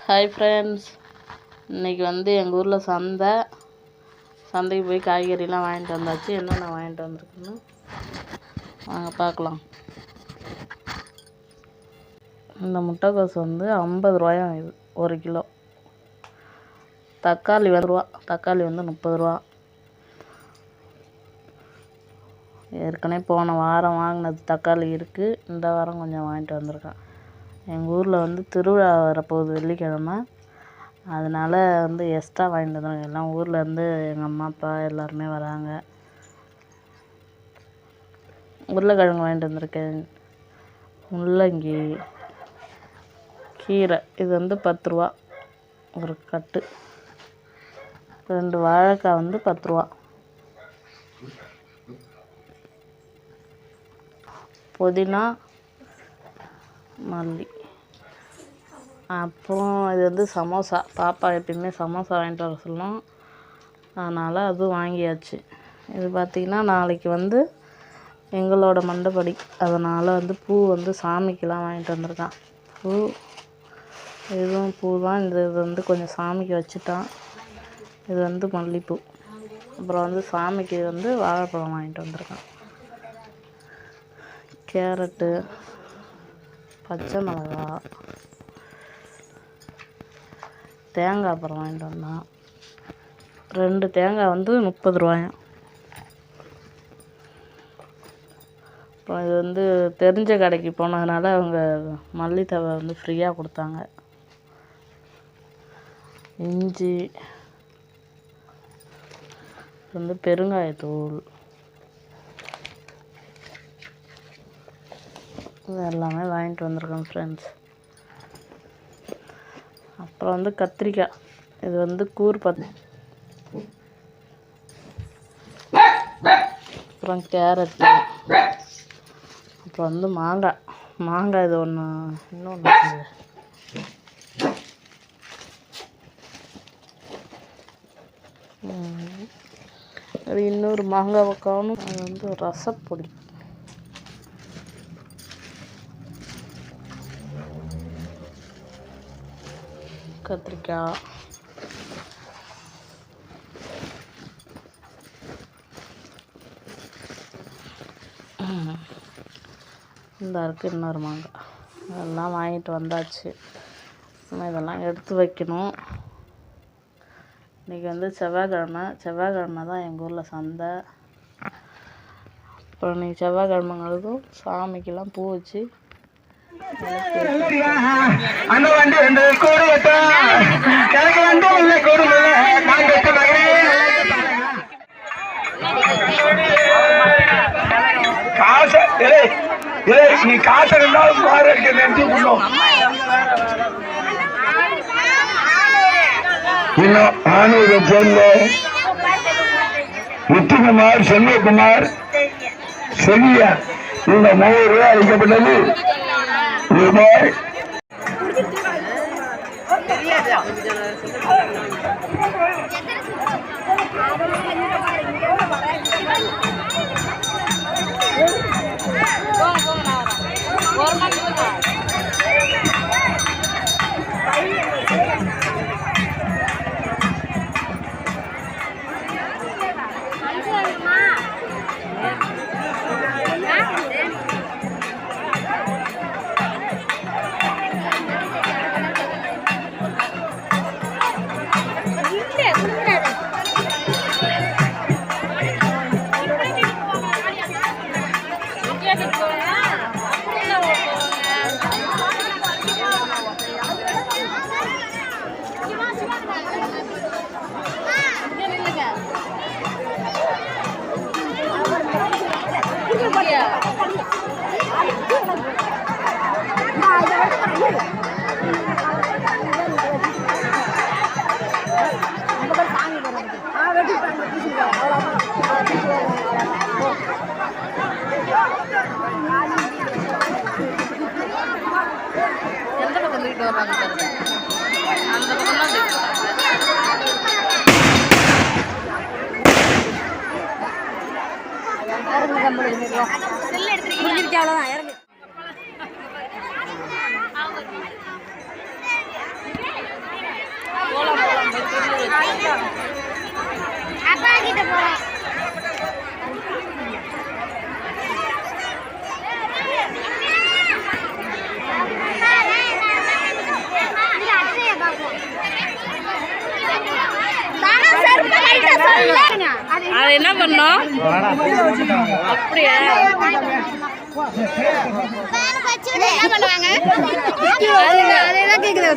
Hi friends, இன்றைக்கி எங்கள் ஊரில் சந்தைக்கு போய் காய்கறிலாம் வாங்கிட்டு வந்தாச்சு. என்னென்ன வாங்கிட்டு வந்திருக்குன்னு வாங்க பார்க்கலாம். இந்த முட்டைக்கோஸ் 50 ரூபாயாம் இது 1 கிலோ. தக்காளி 30 ரூபா. ஏற்கனவே போன வாரம் வாங்கினது தக்காளி இருக்குது. இந்த வாரம் கொஞ்சம் வாங்கிட்டு வந்திருக்கேன். எங்கள் ஊரில் திருவிழா வரப்போகுது வெள்ளிக்கிழமை. அதனால் எக்ஸ்ட்ரா வாங்கிட்டு வந்தாங்க. எல்லாம் ஊர்லேருந்து எங்கள் அம்மா அப்பா எல்லாருமே வராங்க. உருளைக்கிழங்கு வாங்கிட்டு வந்திருக்கேன். முள்ளங்கி, கீரை இது 10 ரூபா ஒரு கட்டு. 2 வாழைக்காய் 10 ரூபா. புதினா, மல்லி. அப்புறம் இது சமோசா. பாப்பா எப்பயுமே சமோசா வாங்கிட்டு வர சொல்லணும். அதனால் அதுவும் வாங்கியாச்சு. இது பார்த்திங்கன்னா நாளைக்கு எங்களோட மண்டபடி. அதனால் பூ சாமிக்கெலாம் வாங்கிட்டு வந்திருக்கான். பூ இதுவும் பூ தான். இது கொஞ்சம் சாமிக்கு வச்சுட்டான். இது மல்லிப்பூ. அப்புறம் சாமிக்கு வாழைப்பழம் வாங்கிட்டு வந்திருக்கான். கேரட்டு, பச்சை மிளகா, தேங்காய் அப்புறம் வாங்கிட்டு வந்தான். 2 தேங்காய் 30 ரூபாயாம். அப்புறம் இது தெரிஞ்ச கடைக்கு போனதுனால அவங்க மல்லித்தழை ஃப்ரீயாக கொடுத்தாங்க. இஞ்சி, பெருங்காயத்தூள், இது எல்லாமே வாங்கிட்டு வந்திருக்கேன் ஃப்ரெண்ட்ஸ். அப்புறம் கத்திரிக்காய். இது கூர் அப்புறம் கேரட்டு. அப்புறம் மாங்காய் இது இன்னொன்று அது இன்னொரு மாங்காவை காணும். அது ரசப்பொடி. கத்திரிக்காய், இருக்குது இன்னொரு மாங்காய். அதெல்லாம் வாங்கிட்டு வந்தாச்சு. இதெல்லாம் எடுத்து வைக்கணும். இன்றைக்கி செவ்வாய்க்கிழமை தான் எங்கள் ஊரில் சந்தை. அப்புறம் இன்றைக்கி செவ்வாய்க்கிழமைங்கிறதும் சாமிக்கெல்லாம் பூ வச்சு நீ காசு இருந்தாலும் மாறு நினைச்சு இன்னும் ஆனூரை சேர்ந்த முத்துக்குமார், செல்வகுமார், செல்வியா இந்த 3 ரூபாய் அளிக்கப்பட்டது. ரூபாய் எந்த பக்கம் தூக்கிட்டு வர்றாங்க பாருங்க. அந்த பக்கம் தான் தூக்கிட்டு வராங்க. அது என்ன பண்ணோம் அப்படியா என்ன பண்ணுவாங்க? அதுதான் கேக்குது.